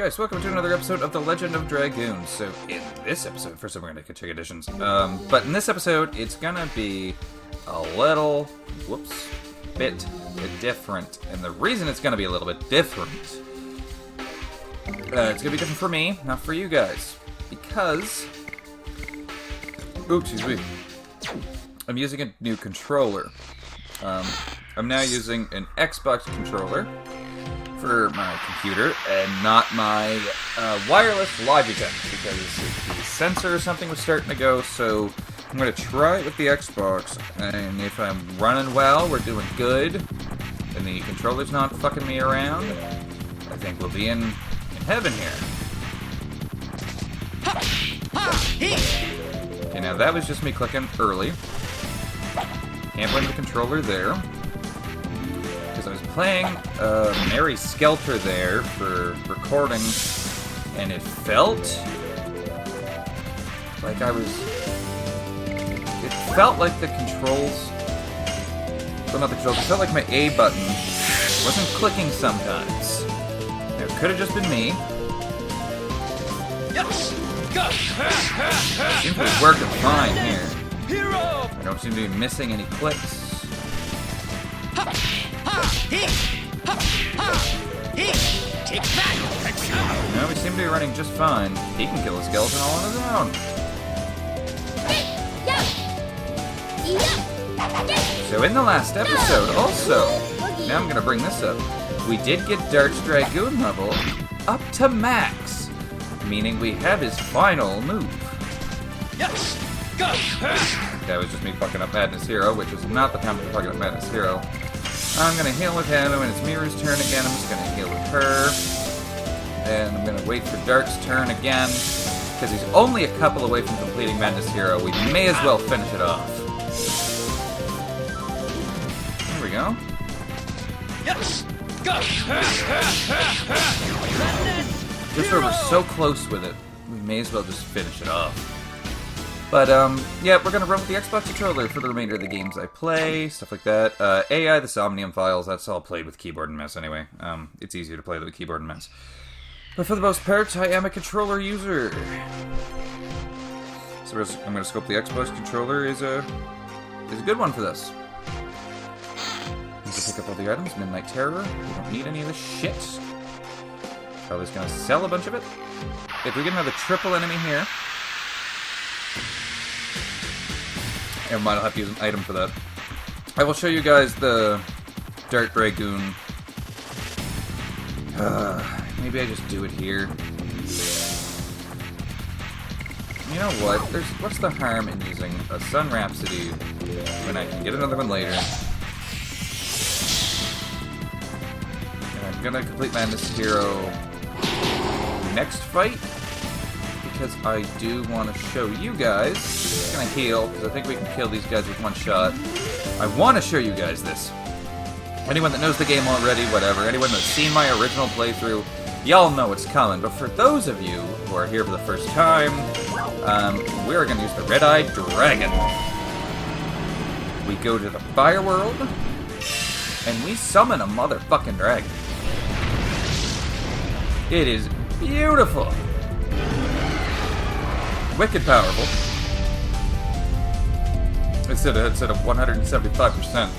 guys, welcome to another episode of The Legend of Dragoon. So in this episode, first we're going to check editions, but in this episode, it's going to be a little, bit different. And the reason it's going to be a little bit different, it's going to be different for me, not for you guys. Because, excuse me, I'm using a new controller. I'm now using an Xbox controller for my computer and not my wireless Logitech because the sensor or something was starting to go, so I'm going to try it with the Xbox, and if I'm running well, we're doing good, and the controller's not fucking me around, I think we'll be in heaven here. Okay, now that was just me clicking early. Can't blame the controller there. I was playing Mary Skelter there for recording, and it felt like it felt like the controls, well, not the controls, it felt like my A button wasn't clicking sometimes. Now, it could have just been me. Seems to be working fine here. I don't seem to be missing any clicks. No, we seem to be running just fine. He can kill a skeleton all on his own. So in the last episode, also, now I'm going to bring this up, we did get Dart's Dragoon level up to max, meaning we have his final move. That was just me fucking up Madness Hero, which is not the time to be fucking up Madness Hero. I'm going to heal with him, and it's Mira's turn again. I'm just going to heal with her. And I'm going to wait for Dart's turn again, because he's only a couple away from completing Madness Hero. We may as well finish it off. There we go. Just where we're so close with it, we may as well just finish it off. But, yeah, we're gonna run with the Xbox controller for the remainder of the games I play, stuff like that. AI, the Somnium files, that's all played with keyboard and mouse anyway. It's easier to play with keyboard and mouse. But for the most part, I am a controller user. So I'm gonna scope the Xbox controller is a good one for this. Need to pick up all the items, Midnight Terror. We don't need any of this shit. Probably just gonna sell a bunch of it. If we get another triple enemy here, never mind, I'll have to use an item for that. I will show you guys the Dart Dragoon. Maybe I just do it here. You know what? What's the harm in using a Sun Rhapsody when I can get another one later? And I'm gonna complete Madness Hero next fight, because I do want to show you guys. I'm going to heal, because I think we can kill these guys with one shot. I want to show you guys this. Anyone that knows the game already, whatever. Anyone that's seen my original playthrough, y'all know it's coming. But for those of you who are here for the first time, we are going to use the Red-Eyed Dragon. We go to the Fire World, and we summon a motherfucking dragon. It is beautiful. Wicked powerful. It's at a 175%.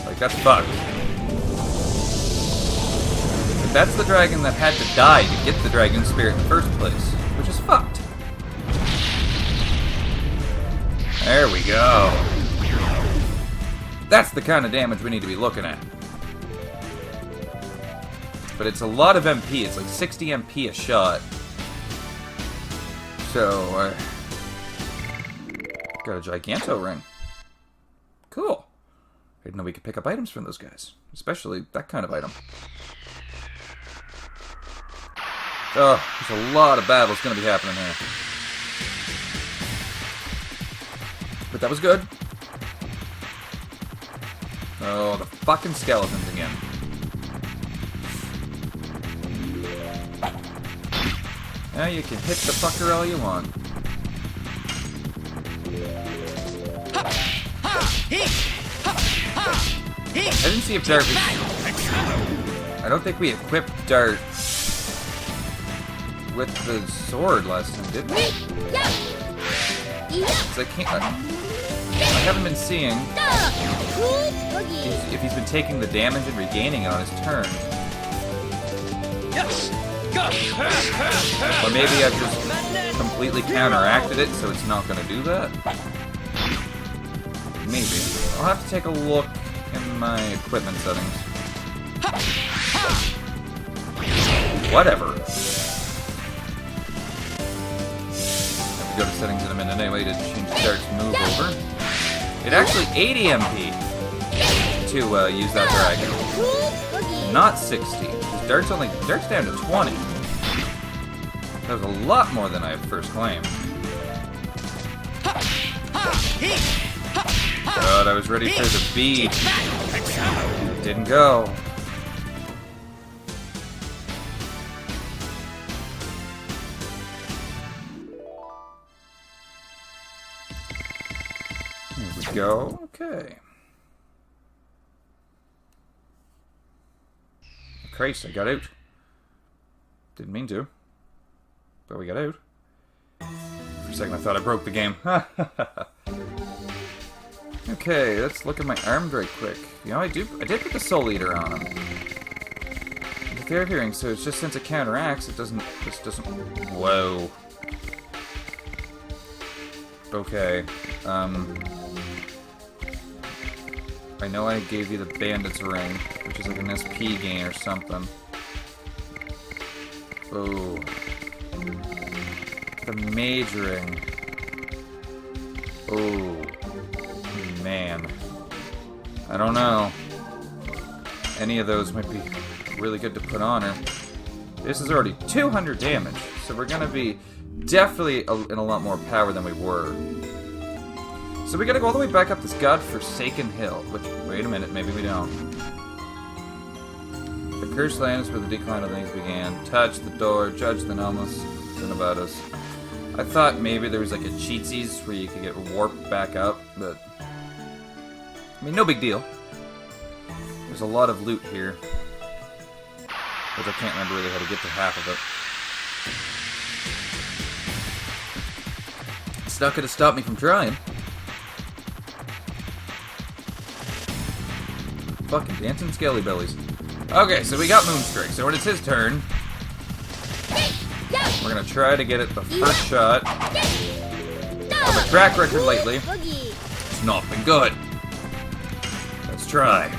Like, that's fucked. But that's the dragon that had to die to get the Dragoon Spirit in the first place, which is fucked. There we go. That's the kind of damage we need to be looking at. But it's a lot of MP. It's like 60 MP a shot. So, got a Giganto ring. Cool. I didn't know we could pick up items from those guys. Especially that kind of item. Oh, there's a lot of battles going to be happening here. But that was good. Oh, the fucking skeletons again. Now you can hit the fucker all you want. I didn't see if Dart was... I don't think we equipped Dart with the sword last time, didn't we? So I haven't been seeing if he's been taking the damage and regaining it on his turn. Or maybe I've just completely counteracted it, so it's not going to do that. Maybe. I'll have to take a look in my equipment settings. Whatever. Have to go to settings in a minute anyway to change Dart's move over. It actually 80 MP to use that dragon. Not 60. Dart's down to 20. That was a lot more than I first claimed. God, I was ready for the bead. It didn't go. Here we go. Okay. Christ, I got out. Didn't mean to. But we got out. For a second I thought I broke the game. Okay, let's look at my armed right quick. You know, I did put the Soul Eater on him. The Fair Hearing, so it's just since it counteracts, this doesn't... Whoa. Okay, I know I gave you the Bandit's Ring, which is like an SP gain or something. Oh. The Mage Ring. Oh. Man. I don't know. Any of those might be really good to put on her. This is already 200 damage, so we're gonna be definitely in a lot more power than we were. So we gotta go all the way back up this godforsaken hill, which, wait a minute, maybe we don't. The cursed land is where the decline of things began. Touch the door, judge the Nomus, and about us. I thought maybe there was like a cheatsies where you could get warped back up, but... I mean, no big deal. There's a lot of loot here. Which I can't remember really how to get to half of it. It's not gonna stop me from trying. Fucking dancing skelly bellies. Okay, so we got Moonstrike. So when it's his turn, we're gonna try to get it the first shot. Well, the track record lately, it's not been good. Let's try.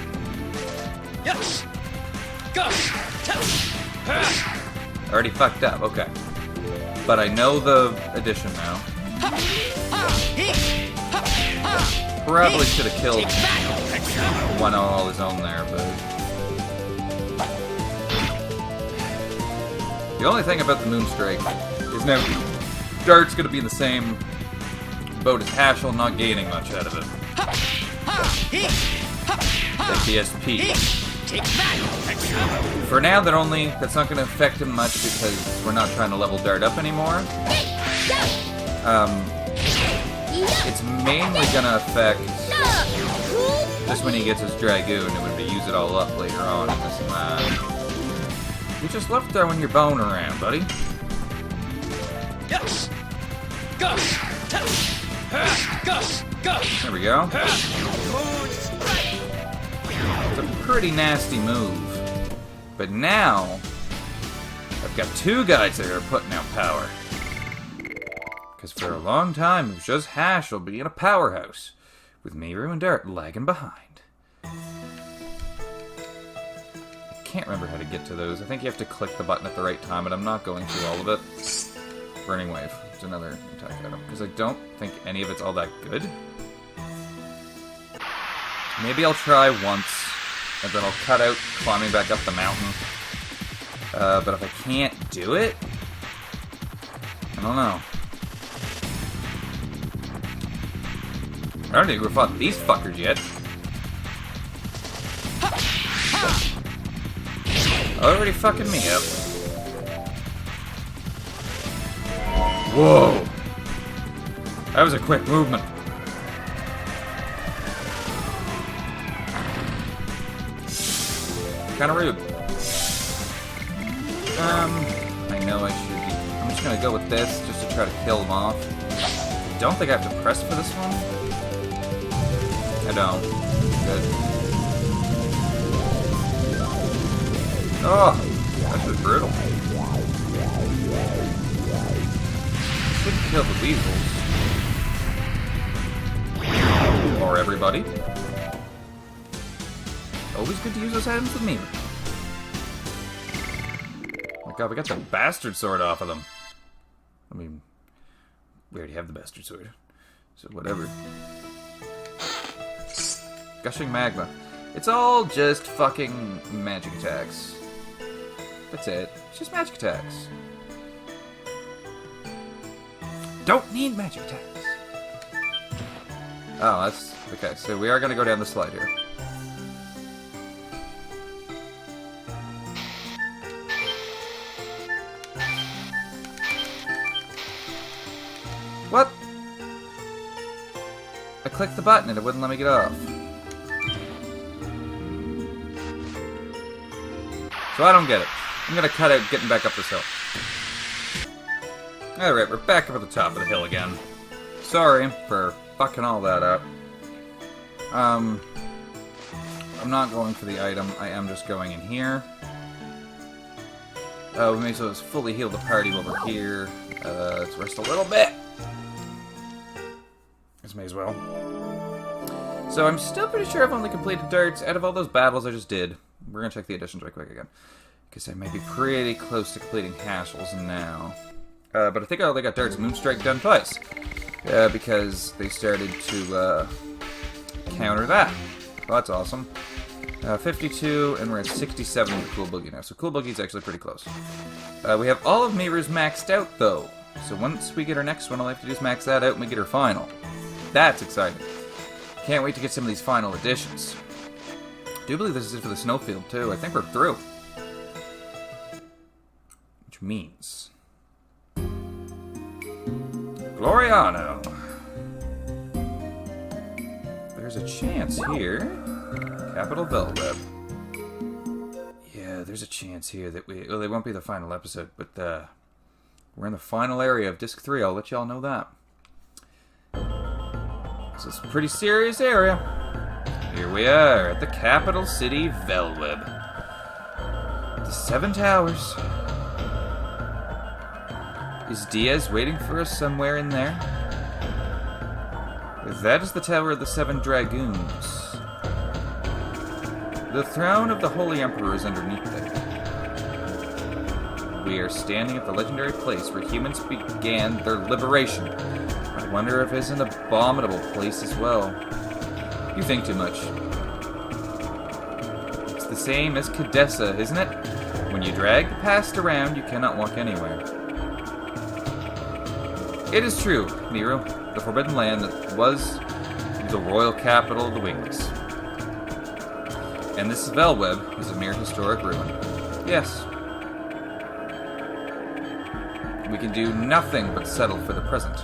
Already fucked up, okay. But I know the addition now. Probably should have killed one all his own there, but... The only thing about the Moonstrike is now Dart's gonna be in the same boat as Hashel, not gaining much out of it. Like the SP. For now, that's not gonna affect him much because we're not trying to level Dart up anymore. It's mainly gonna affect just when he gets his Dragoon and when we use it all up later on in this match. You just love throwing your bone around, buddy. There we go. It's a pretty nasty move. But now, I've got two guys that are putting out power. Because for a long time, it was just Hashel being a powerhouse, with Miru and Dart lagging behind. I can't remember how to get to those. I think you have to click the button at the right time, but I'm not going through all of it. Burning Wave. It's another attack item, because I don't think any of it's all that good. Maybe I'll try once, and then I'll cut out climbing back up the mountain. But if I can't do it, I don't know. I don't think we've fought these fuckers yet. Already fucking me up. Whoa! That was a quick movement. Kinda rude. I know I should be just gonna go with this, just to try to kill them off. Don't think I have to press for this one. I don't. Good. Oh, that was brutal. Should kill the weasels. Or everybody. Always good to use those items with me. Oh my god, we got the bastard sword off of them. I mean, we already have the bastard sword. So whatever. Gushing magma. It's all just fucking magic attacks. That's it. It's just magic attacks. Don't need magic attacks. Oh, that's... Okay, so we are going to go down the slide here. What? I clicked the button and it wouldn't let me get off. So I don't get it. I'm gonna cut out getting back up this hill. Alright, we're back up at the top of the hill again. Sorry for fucking all that up. I'm not going for the item. I am just going in here. We may as well just fully heal the party while we're here. Let's rest a little bit. This may as well. So I'm still pretty sure I've only completed darts out of all those battles I just did. We're gonna check the additions right quick again. Because I may be pretty close to completing hassles now. But I think I only got darts Moonstrike done twice. Because they started to counter that. Well, that's awesome. 52, and we're at 67 with Cool Boogie now. So Cool Boogie's actually pretty close. We have all of Miru's maxed out, though. So once we get our next one, all I have to do is max that out and we get her final. That's exciting. Can't wait to get some of these final additions. I do believe this is it for the snowfield, too. I think we're through. Which means... Gloriano! There's a chance here. Capital Velweb. Yeah, there's a chance here that we... Well, they won't be the final episode, but we're in the final area of Disc 3. I'll let y'all know that. This is a pretty serious area. Here we are at the capital city, Velweb. The 7 Towers. Is Diaz waiting for us somewhere in there? That is the Tower of the 7 Dragoons. The throne of the Holy Emperor is underneath there. We are standing at the legendary place where humans began their liberation. I wonder if it's an abominable place as well. You think too much. It's the same as Cadessa, isn't it? When you drag the past around, you cannot walk anywhere. It is true, Miru. The Forbidden Land that was the royal capital of the Wings. And this Velweb is a mere historic ruin. Yes. We can do nothing but settle for the present.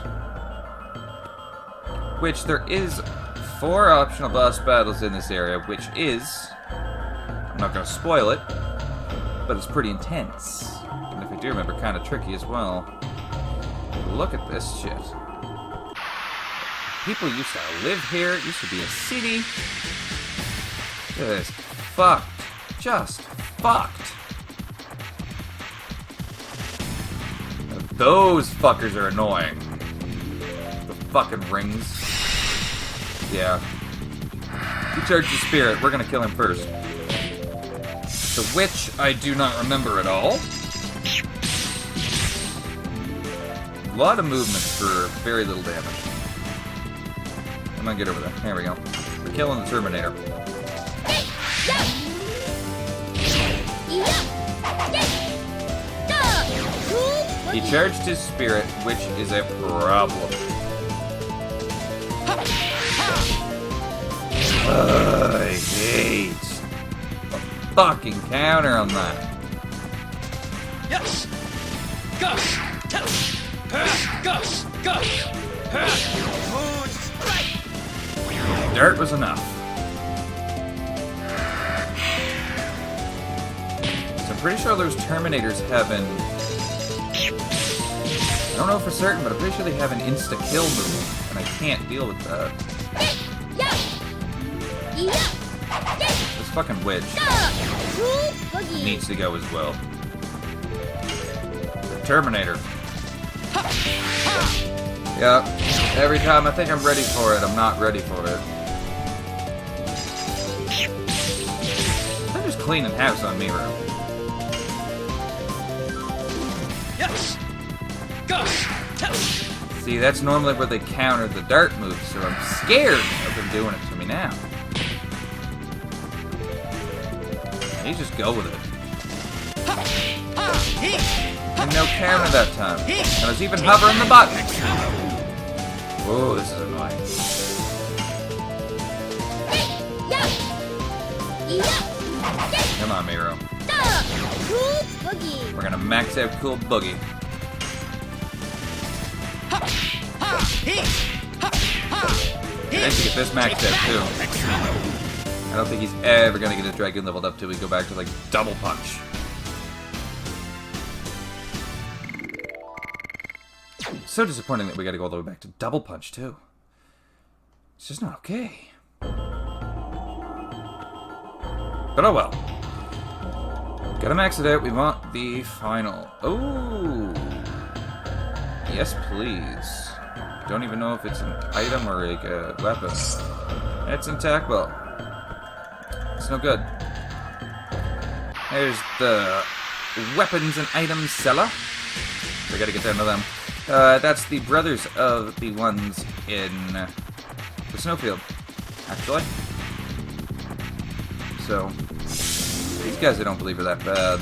Which there is 4 optional boss battles in this area, which is... I'm not going to spoil it, but it's pretty intense. And if I do remember, kind of tricky as well. Look at this shit. People used to live here. It used to be a city. Look at this. Fucked. Just fucked. Now, those fuckers are annoying. The fucking rings. Yeah. He charged the spirit. We're gonna kill him first. The witch, I do not remember at all. A lot of movement for very little damage. I'm gonna get over there. There we go. We're killing the Terminator. He charged his spirit, which is a problem. I hate the fucking counter on that. Yes. Gosh. Gosh. Dirt was enough. So I'm pretty sure those Terminators haven't I don't know for certain, but I'm pretty sure they have an insta-kill move, and I can't deal with that. This fucking witch needs to go as well. The Terminator. Yeah, every time I think I'm ready for it, I'm not ready for it. They're just cleaning house on Miro. Yes. See, that's normally where they counter the dart move, so I'm scared of them doing it to me now. You just go with it. And no counter that time. I was even hovering the button. Whoa, this is annoying. Come on, Miro. We're gonna max out Cool Boogie. I need to get this maxed out too. I don't think he's ever gonna get his Dragoon leveled up till we go back to like Double Punch. So disappointing that we gotta go all the way back to Double Punch too. It's just not okay. But oh well. Gotta max it out. We want the final. Oh, yes, please. Don't even know if it's an item or a weapon. It's an attack ball. It's no good. There's the weapons and items seller. We gotta get down to them. That's the brothers of the ones in the snowfield, actually. So, these guys I don't believe are that bad.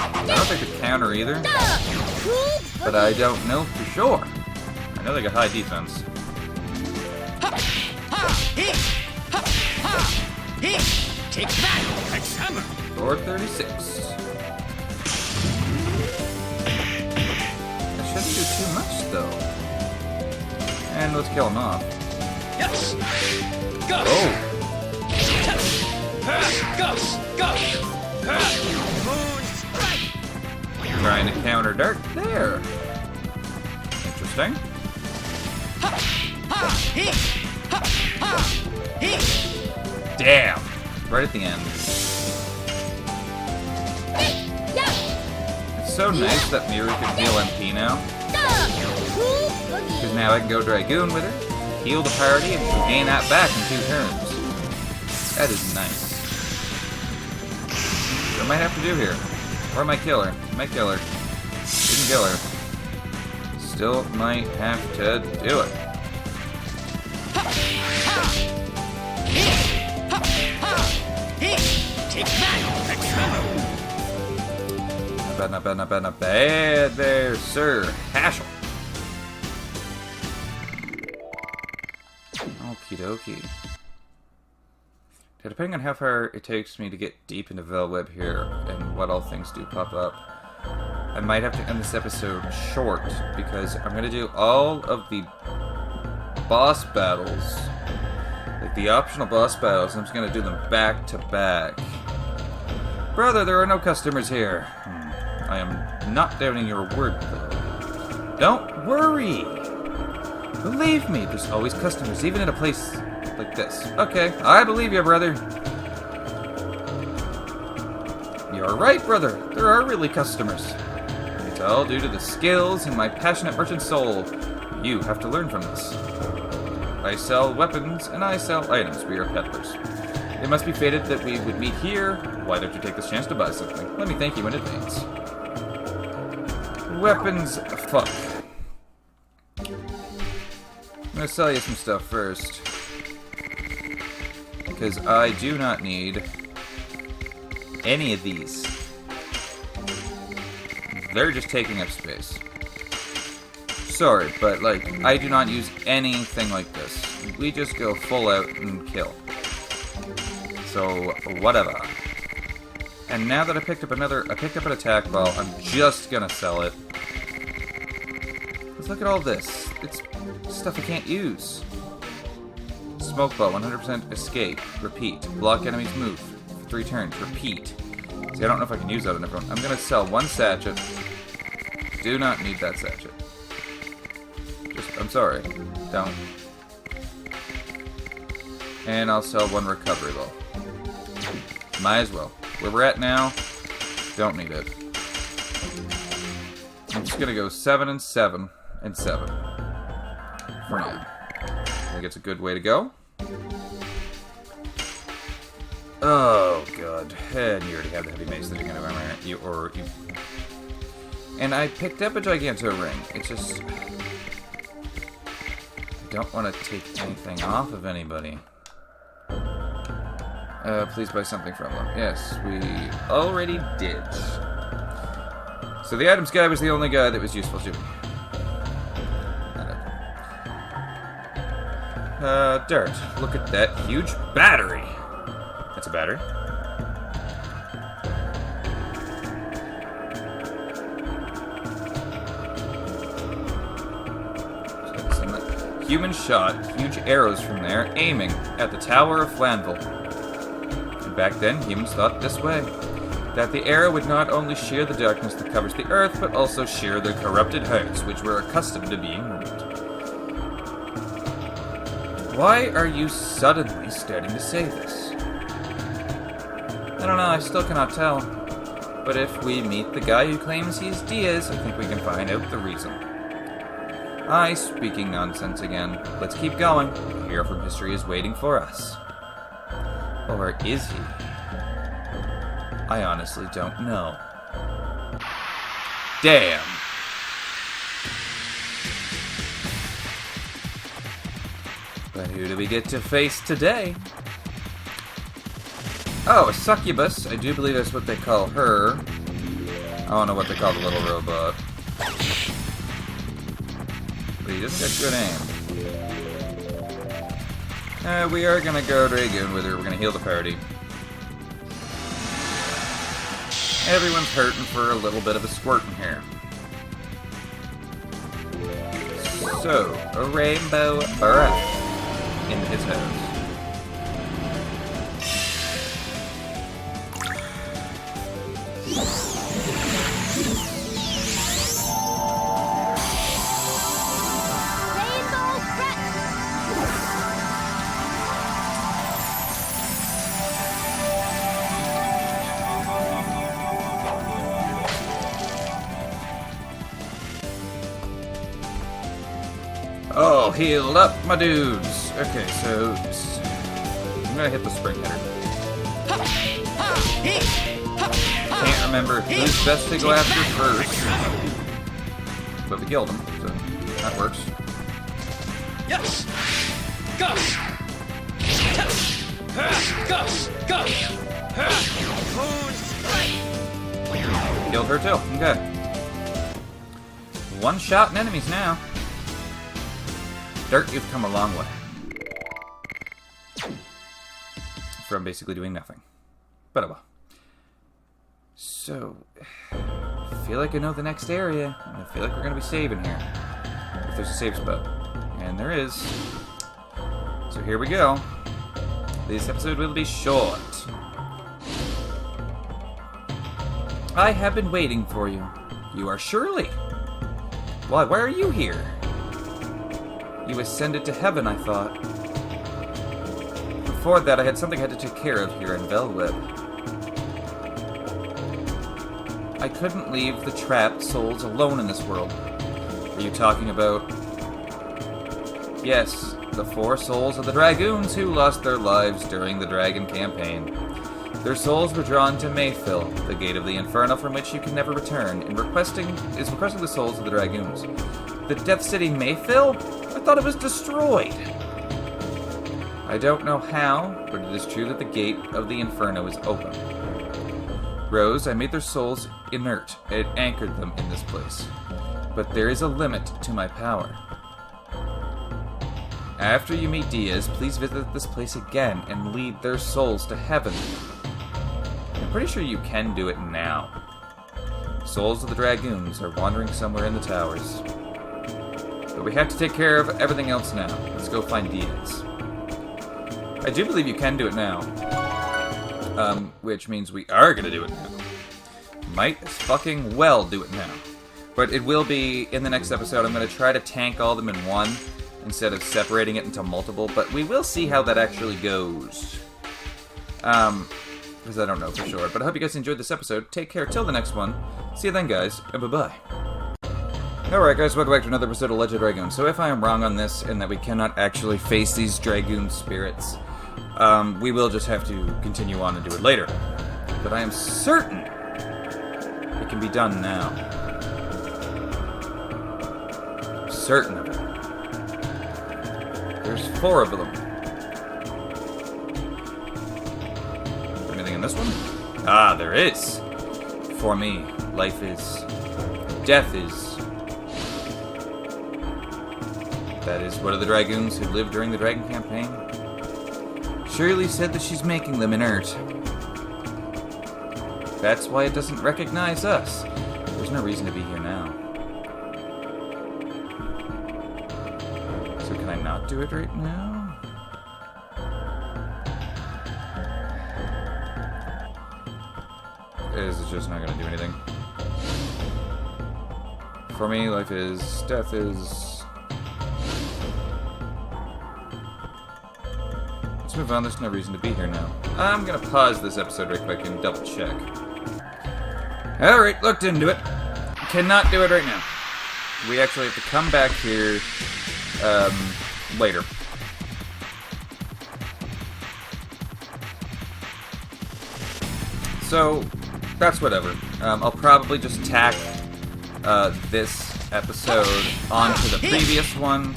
I don't think they counter either, but I don't know for sure. I know they got high defense. Take that, Rex Hammer. 436. That shouldn't do too much, though. And let's kill him off. Yes. Oh. Moon strike. Trying to counter dart there. Interesting. Damn. Right at the end. It's so nice that Miru can heal MP now. Because now I can go Dragoon with her, heal the party, and gain that back in 2 turns. That is nice. What I might have to do here. Or I might kill her. Might kill her. Didn't kill her. Still might have to do it. Not bad, not bad, not bad there, sir. Hashel. Okie dokie. Okay, depending on how far it takes me to get deep into Velweb here and what all things do pop up, I might have to end this episode short because I'm going to do all of the boss battles, like the optional boss battles, and I'm just going to do them back to back. Brother, there are no customers here. I am not doubting your word, though. Don't worry. Believe me, there's always customers, even in a place like this. Okay, I believe you, brother. You're right, brother. There are really customers. It's all due to the skills in my passionate merchant soul. You have to learn from this. I sell weapons, and I sell items. We are peddlers. It must be fated that we would meet here. Why don't you take this chance to buy something? Let me thank you in advance. Weapons, fuck. I'm gonna sell you some stuff first. Because I do not need any of these. They're just taking up space. Sorry, but like, I do not use anything like this. We just go full out and kill. So, whatever. And now that I picked up an attack ball, I'm just gonna sell it. Let's look at all this. It's stuff I can't use. Smoke ball, 100% escape. Repeat. Block enemies move for 3 turns. Repeat. See, I don't know if I can use that on everyone. I'm gonna sell one sachet. Do not need that sachet. I'm sorry. Don't. And I'll sell one recovery bowl. Might as well. Where we're at now, don't need it. I'm just gonna go 7 and 7 and 7 for now. I think it's a good way to go. Oh god, and you already have the heavy mace that you're gonna you. And I picked up a Giganto ring. It's just I don't want to take anything off of anybody. Please buy something from them. Yes, we already did. So the items guy was the only guy that was useful to me. Dirt. Look at that huge battery. That's a battery. Human shot huge arrows from there, aiming at the Tower of Flanville. And back then, humans thought this way. That the arrow would not only shear the darkness that covers the earth, but also shear their corrupted hearts, which were accustomed to being wounded. Why are you suddenly starting to say this? I don't know, I still cannot tell. But if we meet the guy who claims he's Diaz, I think we can find out the reason. I speaking nonsense again. Let's keep going. The hero from history is waiting for us. Or is he? I honestly don't know. Damn. But who do we get to face today? Oh, a succubus. I do believe that's what they call her. I don't know what they call the little robot. But he just got good aim. We are gonna go Dragoon with her. We're gonna heal the party. Everyone's hurting for a little bit of a squirting here. So, a rainbow breath in his house. Oh, healed up, my dudes. Okay, so I'm gonna hit the spring hitter. Can't remember who's best to go after first, but we killed him, so that works. Yes. Go. Go. Moon strike. Killed her too. Okay. One-shot enemies now. Dirt, you've come a long way. From basically doing nothing. But oh well. So, I feel like I know the next area. I feel like we're going to be saving here. If there's a save spot. And there is. So here we go. This episode will be short. I have been waiting for you. You are Shirley. Why are you here? You ascended to heaven, I thought. Before that, I had something I had to take care of here in Velweb. I couldn't leave the trapped souls alone in this world. Are you talking about... Yes, the 4 souls of the Dragoons who lost their lives during the Dragon campaign. Their souls were drawn to Mayfill, the gate of the Inferno from which you can never return, and requesting the souls of the Dragoons. The Death City Mayfill? I thought it was destroyed. I don't know how, but it is true that the gate of the Inferno is open. Rose, I made their souls inert and anchored them in this place. But there is a limit to my power. After you meet Diaz, please visit this place again and lead their souls to heaven. I'm pretty sure you can do it now. Souls of the Dragoons are wandering somewhere in the towers. But we have to take care of everything else now. Let's go find Diaz. I do believe you can do it now. Which means we are going to do it now. might as fucking well do it now. But it will be, in the next episode, I'm going to try to tank all of them in one, instead of separating it into multiple, but we will see how that actually goes. Because I don't know for sure. But I hope you guys enjoyed this episode. Take care till the next one. See you then, guys, and bye-bye. Alright, guys, welcome back to another episode of Legend Dragoon. So if I am wrong on this, and that we cannot actually face these Dragoon spirits, we will just have to continue on and do it later. But I am certain it can be done now. Certain of it. There's 4 of them. Anything in this one? Ah, there is. For me, life is. Death is. That is one of the Dragoons who lived during the Dragon campaign. Shirley said that she's making them inert. That's why it doesn't recognize us. There's no reason to be here now. So can I not do it right now? Is it just not going to do anything? For me, life is... Death is... Let's move on. There's no reason to be here now. I'm going to pause this episode right quick and double check. Alright, looked into it. Cannot do it right now. We actually have to come back here later. So, that's whatever. I'll probably just tack this episode onto the previous one,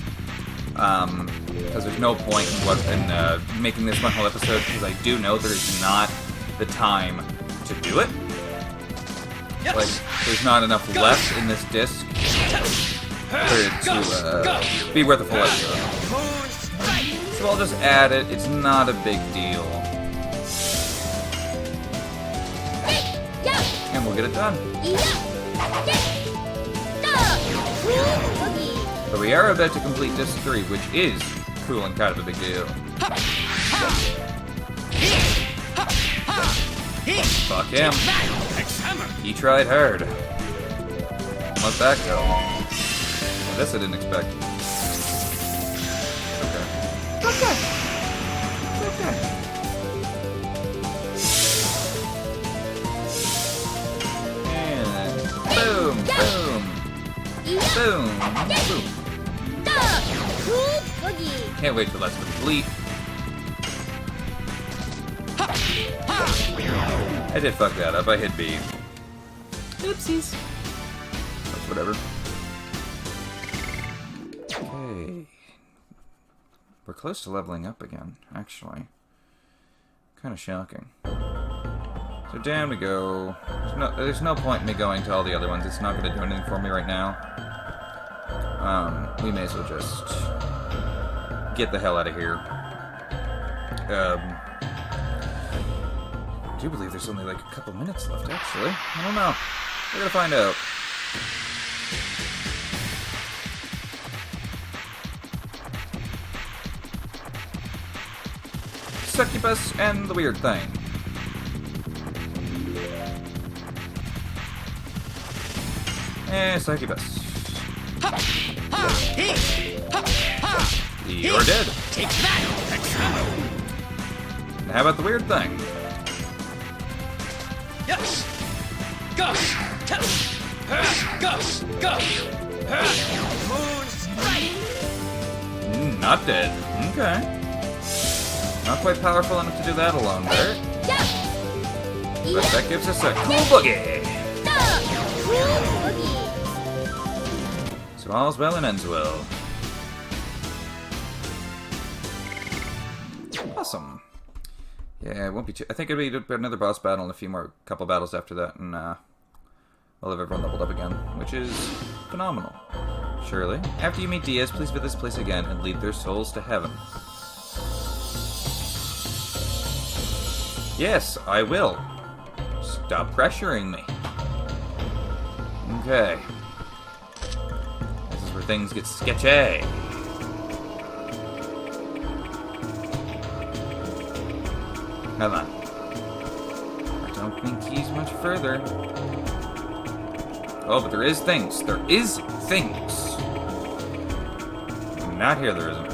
because there's no point in making this one whole episode, because I do know there is not the time to do it. Like, there's not enough left in this disc for it to be worth a full episode. So I'll just add it. It's not a big deal. And we'll get it done. But we are about to complete disc 3, which is cool and kind of a big deal. Fuck him. He tried hard. Let that go. Well, this I didn't expect. Okay. And boom, boom. Boom, boom. Can't wait till that's complete. I did fuck that up. I hit B. Oopsies. That's whatever. Okay. We're close to leveling up again, actually. Kind of shocking. So down we go. There's no point in me going to all the other ones. It's not going to do anything for me right now. We may as well just get the hell out of here. I do believe there's only like a couple minutes left, actually. I don't know. We're gonna find out. Succubus and the weird thing. Succubus. You're dead. Take that. Now how about the weird thing? Yes. Go. Go. Go. Moon strike. Not dead. Okay. Not quite powerful enough to do that alone there. But that gives us a cool boogie. So all's well and ends well. Awesome. Yeah, it won't be too... I think it'll be another boss battle and a few more couple battles after that, and we'll have everyone leveled up again, which is phenomenal. Surely. After you meet Diaz, please visit this place again and lead their souls to heaven. Yes, I will. Stop pressuring me. Okay. This is where things get sketchy. Come on. don't think he's much further. Oh, but there is things. There is things. Not here, there isn't.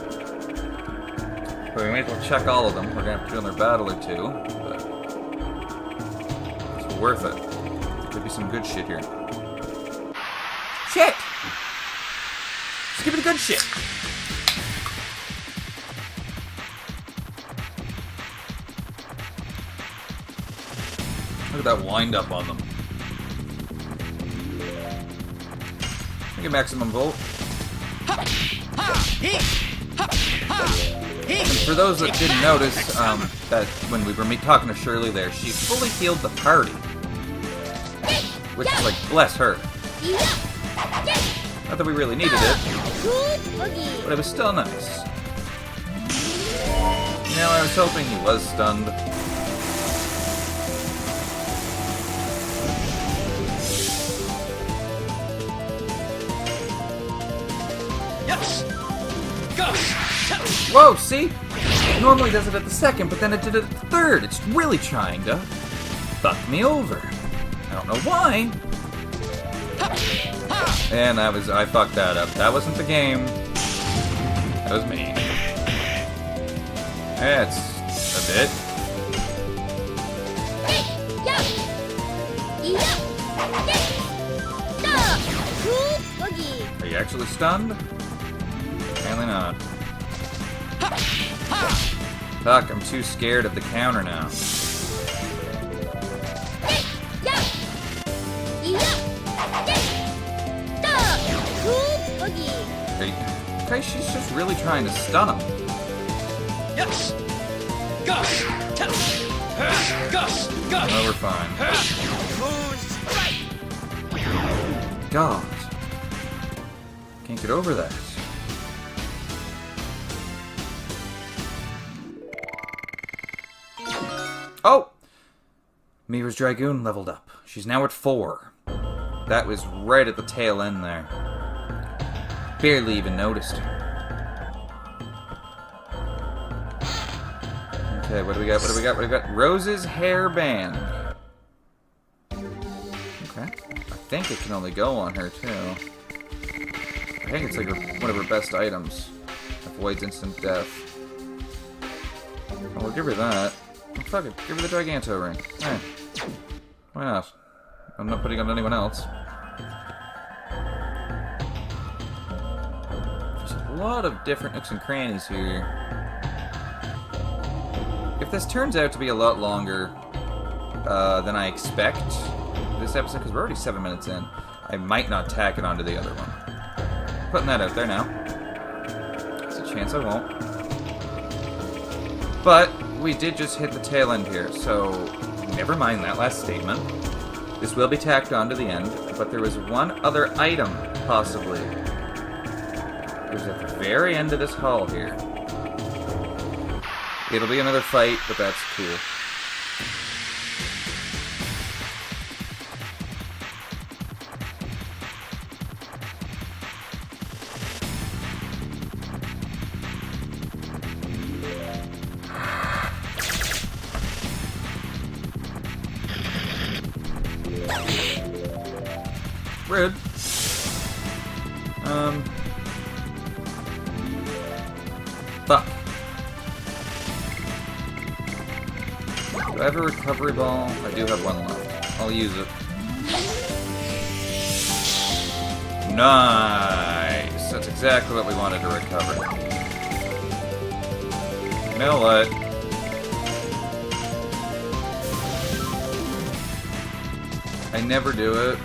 But we may as well check all of them. We're gonna have to do another battle or two, but it's worth it. There could be some good shit here. Shit! Just give me the good shit. Look at that wind up on them. Look at maximum volt. And for those that didn't notice, that when we were talking to Shirley there, she fully healed the party. Which is like, bless her. Not that we really needed it, but it was still nice. You know, I was hoping he was stunned. Yes. Go. Whoa, see? It normally does it at the second, but then it did it at the third. It's really trying to fuck me over. I don't know why. And I fucked that up. That wasn't the game. That was me. That's a bit. Are you actually stunned? Apparently not. Fuck, I'm too scared of the counter now. Okay, she's just really trying to stun him. Yes. Go. Go. Go. No, we're fine. Moon strike. God. Can't get over that. Oh! Mira's Dragoon leveled up. She's now at 4. That was right at the tail end there. Barely even noticed. Okay, what do we got? What do we got? What do we got? Rose's hairband. Okay. I think it can only go on her, too. I think it's like one of her best items. Avoids instant death. Oh, we'll give her that. Oh, fuck it. Give her the Giganto ring. Hey. Why not? I'm not putting on anyone else. There's a lot of different nooks and crannies here. If this turns out to be a lot longer than I expect this episode, because we're already 7 minutes in, I might not tack it onto the other one. Putting that out there now. There's a chance I won't. But we did just hit the tail end here, so never mind that last statement. This will be tacked on to the end, but there was one other item, possibly. It was at the very end of this hall here. It'll be another fight, but that's cool. Rude. Fuck. Do I have a recovery ball? I do have one left. I'll use it. Nice! That's exactly what we wanted to recover. You know what? I never do it.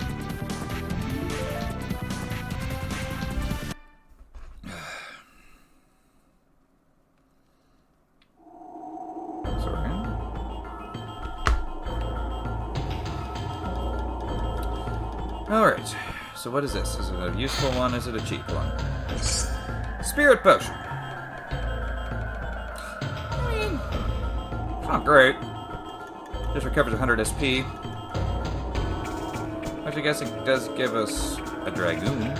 Alright, so what is this? Is it a useful one? Is it a cheap one? Spirit Potion. I mean, it's not great. Just recovers 100 SP. Which I guess it does give us a Dragoon.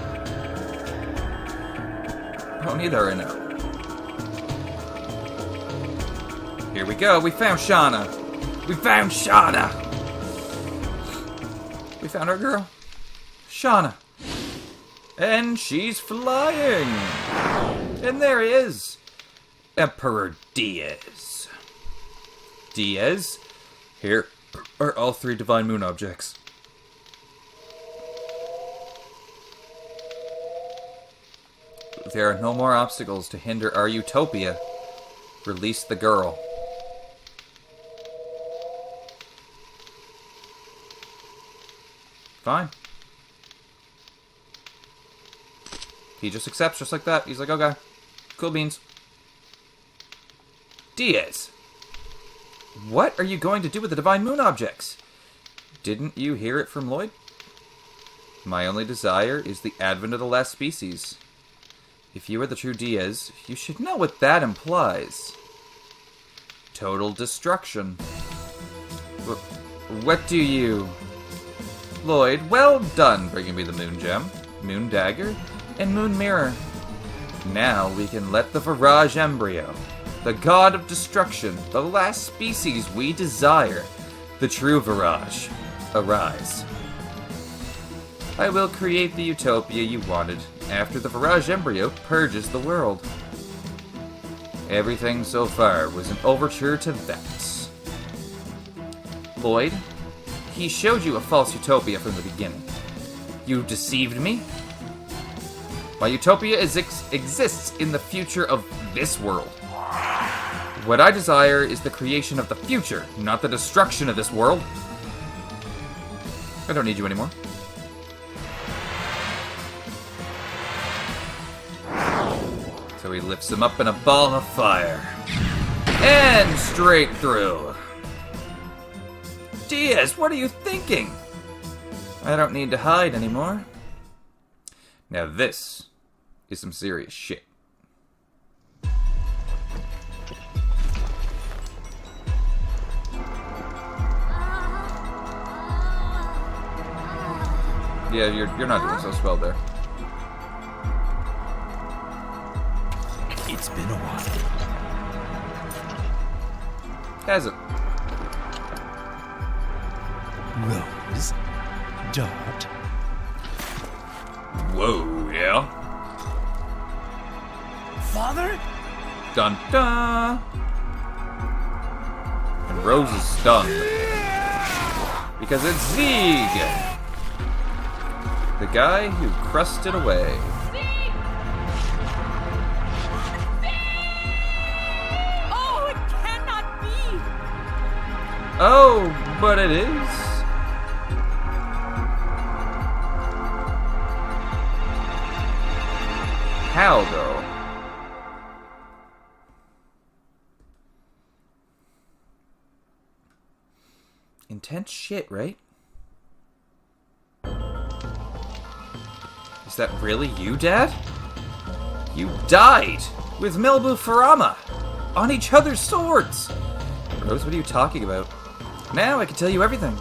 I don't need that right now. Here we go, we found Shauna! We found Shauna! found our girl. Shauna. And she's flying. And there he is. Emperor Diaz. Diaz, here are all 3 Divine Moon objects. There are no more obstacles to hinder our utopia. Release the girl. Fine. He just accepts just like that. He's like, okay, cool beans. Diaz, what are you going to do with the Divine Moon objects? Didn't you hear it from Lloyd? My only desire is the advent of the last species. If you are the true Diaz, you should know what that implies. Total destruction. What do you... Lloyd, well done bringing me the Moon Gem, Moon Dagger, and Moon Mirror. Now we can let the Virage Embryo, the god of destruction, the last species we desire, the true Virage, arise. I will create the utopia you wanted after the Virage Embryo purges the world. Everything so far was an overture to that. Lloyd, he showed you a false utopia from the beginning. You deceived me. My utopia exists in the future of this world. What I desire is the creation of the future, not the destruction of this world. I don't need you anymore. So he lifts him up in a ball of fire. And straight through. Diaz, what are you thinking? I don't need to hide anymore. Now this is some serious shit. Yeah, you're not doing so swell there. It's been a while. Has it? Rose. Dot. Whoa, yeah. Father? Dun dun. And Rose is stunned. Because it's Zeeg! The guy who crusted away. Oh, it cannot be! Oh, but it is. How, though? Intense shit, right? Is that really you, Dad? You died with Melbu Farama on each other's swords. Rose, what are you talking about? Now I can tell you everything.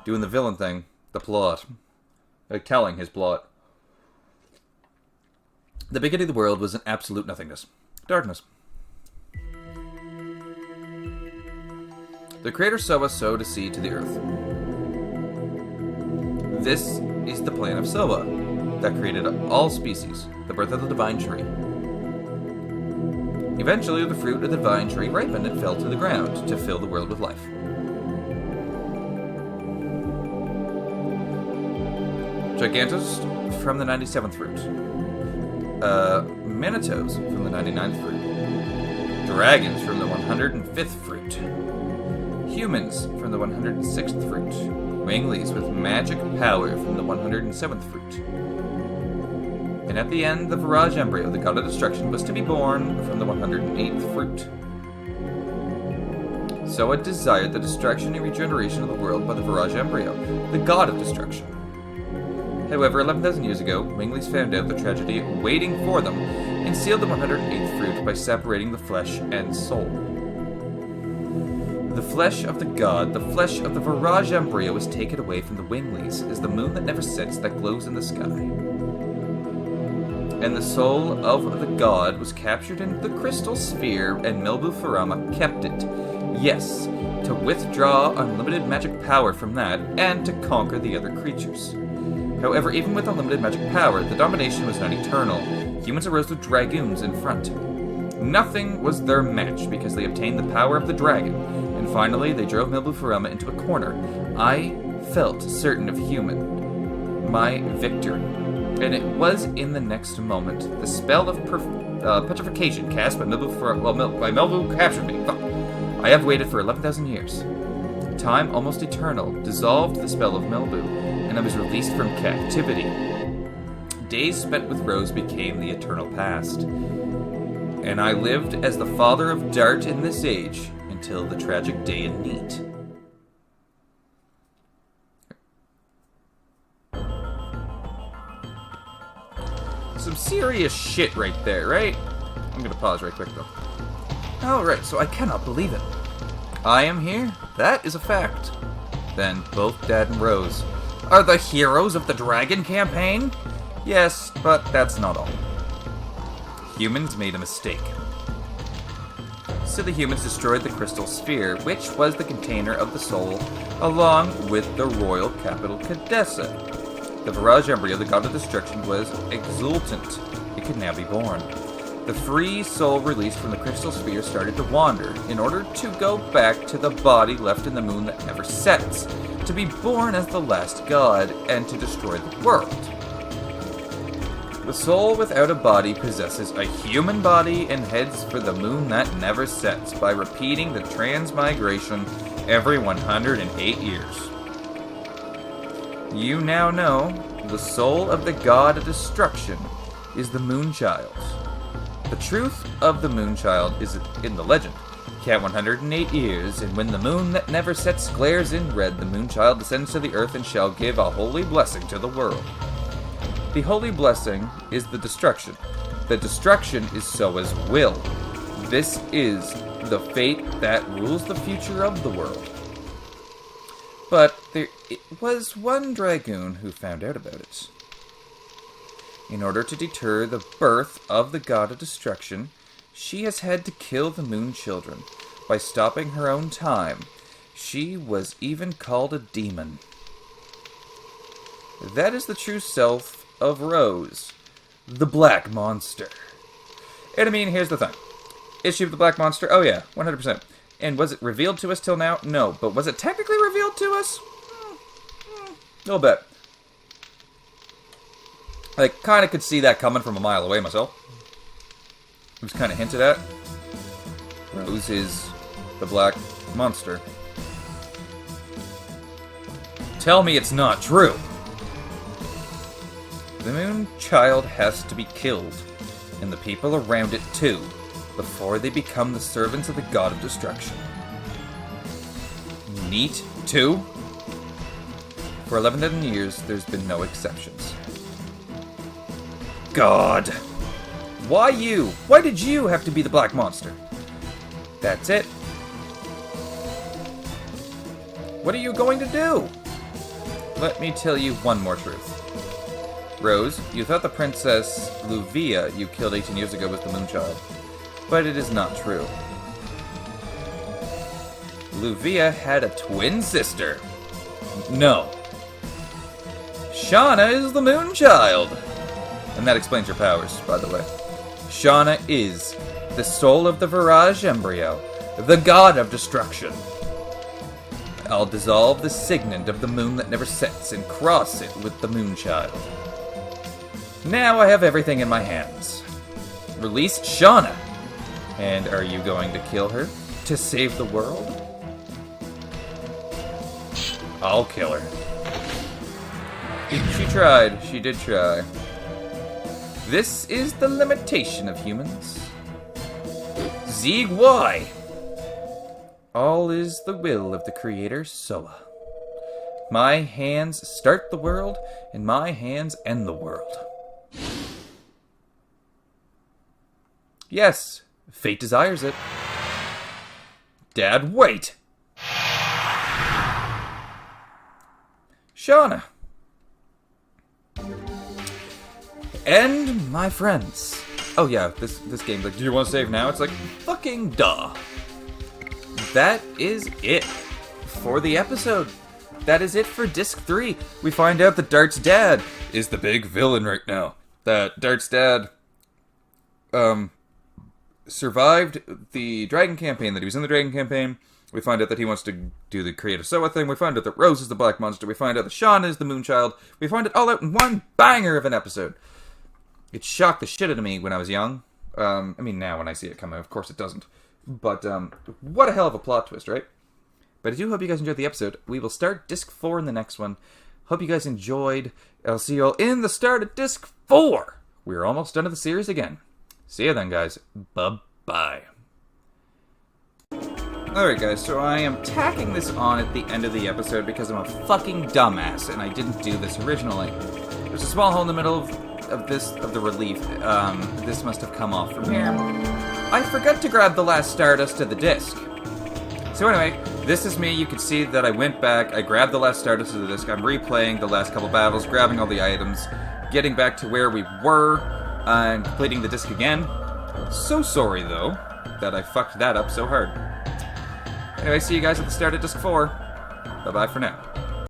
Doing the villain thing, the plot. Like telling his plot. The beginning of the world was an absolute nothingness. Darkness. The Creator Soa sowed a seed to the earth. This is the plan of Soa that created all species, the birth of the divine tree. Eventually, the fruit of the divine tree ripened and fell to the ground to fill the world with life. Gigantos from the 97th fruit. Manitos from the 99th fruit. Dragons from the 105th fruit. Humans from the 106th fruit. Winglies with magic power from the 107th fruit. And at the end, the Virage Embryo, the god of destruction, was to be born from the 108th fruit. Soa desired the destruction and regeneration of the world by the Virage Embryo, the god of destruction. However, 11,000 years ago, Winglies found out the tragedy waiting for them and sealed the 108th fruit by separating the flesh and soul. The flesh of the god, the flesh of the Virage Embryo, was taken away from the Winglies as the moon that never sets that glows in the sky. And the soul of the god was captured in the crystal sphere, and Melbu Farama kept it, Yes, to withdraw unlimited magic power from that, and to conquer the other creatures. However, even with unlimited magic power, the domination was not eternal. Humans arose with dragoons in front. Nothing was their match because they obtained the power of the dragon, and finally they drove Milbufurama into a corner. I felt certain of my victory. And it was in the next moment. The spell of petrification cast by Melbu captured me. Fuck. I have waited for 11,000 years. Time almost eternal dissolved the spell of Melbu, and I was released from captivity. Days spent with Rose became the eternal past. And I lived as the father of Dart in this age until the tragic day in Neat. Some serious shit right there, right? I'm gonna pause right quick, though. Alright, so I cannot believe it. I am here? That is a fact. Then, both Dad and Rose are the heroes of the Dragon campaign? Yes, but that's not all. Humans made a mistake. So the humans destroyed the crystal sphere, which was the container of the soul, along with the royal capital Cadessa. The Virage embryo, the god of destruction, was exultant. It could now be born. The free soul released from the crystal sphere started to wander, in order to go back to the body left in the moon that never sets, to be born as the last god, and to destroy the world. The soul without a body possesses a human body and heads for the moon that never sets by repeating the transmigration every 108 years. You now know the soul of the god of destruction is the Moonchild. The truth of the Moonchild is in the legend. Count 108 years, and when the moon that never sets glares in red, the Moonchild descends to the earth and shall give a holy blessing to the world. The holy blessing is the destruction. The destruction is Soa's will. This is the fate that rules the future of the world. But there was one Dragoon who found out about it. In order to deter the birth of the god of destruction, she has had to kill the moon children by stopping her own time. She was even called a demon. That is the true self of Rose, the Black Monster. And I mean, here's the thing. Is she the Black Monster? Oh yeah, 100%. And was it revealed to us till now? No. But was it technically revealed to us? A little bit. I kind of could see that coming from a mile away myself. It was kind of hinted at. Rose is the Black Monster. Tell me it's not true. The Moonchild has to be killed, and the people around it too, before they become the servants of the god of destruction. Neat, too? For 11 years, there's been no exceptions. God! Why you? Why did you have to be the Black Monster? That's it. What are you going to do? Let me tell you one more truth. Rose, you thought the Princess Luvia you killed 18 years ago was the Moonchild. But it is not true. Luvia had a twin sister. No. Shauna is the Moonchild. And that explains her powers, by the way. Shauna is the soul of the Virage embryo, the god of destruction. I'll dissolve the signet of the moon that never sets and cross it with the Moonchild. Now I have everything in my hands. Release Shauna. And are you going to kill her to save the world? I'll kill her. She tried. She did try. This is the limitation of humans. Zieg why? All is the will of the Creator, Soa. My hands start the world, and my hands end the world. Yes, fate desires it. Dad, wait! Shauna. And my friends. Oh yeah, this game's like, do you want to save now? It's like, fucking duh. that is it for the episode. That is it for Disc 3. We find out that Dart's dad is the big villain right now. That Dart's dad survived the Dragon campaign, that he was in the Dragon campaign. We find out that he wants to do the Creative Soa thing. We find out that Rose is the Black Monster. We find out that Sean is the Moonchild. We find it all out in one banger of an episode. It shocked the shit out of me when I was young. I mean, now when I see it come out, of course it doesn't. But what a hell of a plot twist, right? But I do hope you guys enjoyed the episode. We will start Disc 4 in the next one. Hope you guys enjoyed. I'll see you all in the start of Disc 4. We're almost done with the series again. See you then, guys. Bye-bye. Alright, guys, so I am tacking this on at the end of the episode because I'm a fucking dumbass, and I didn't do this originally. There's a small hole in the middle of the relief. This must have come off from here. I forgot to grab the last Stardust of the disc. So anyway, this is me. You can see that I went back, I grabbed the last Stardust of the disc, I'm replaying the last couple battles, grabbing all the items, getting back to where we were, and completing the disc again. So sorry, though, that I fucked that up so hard. Anyway, see you guys at the start of Disc 4. Bye-bye for now.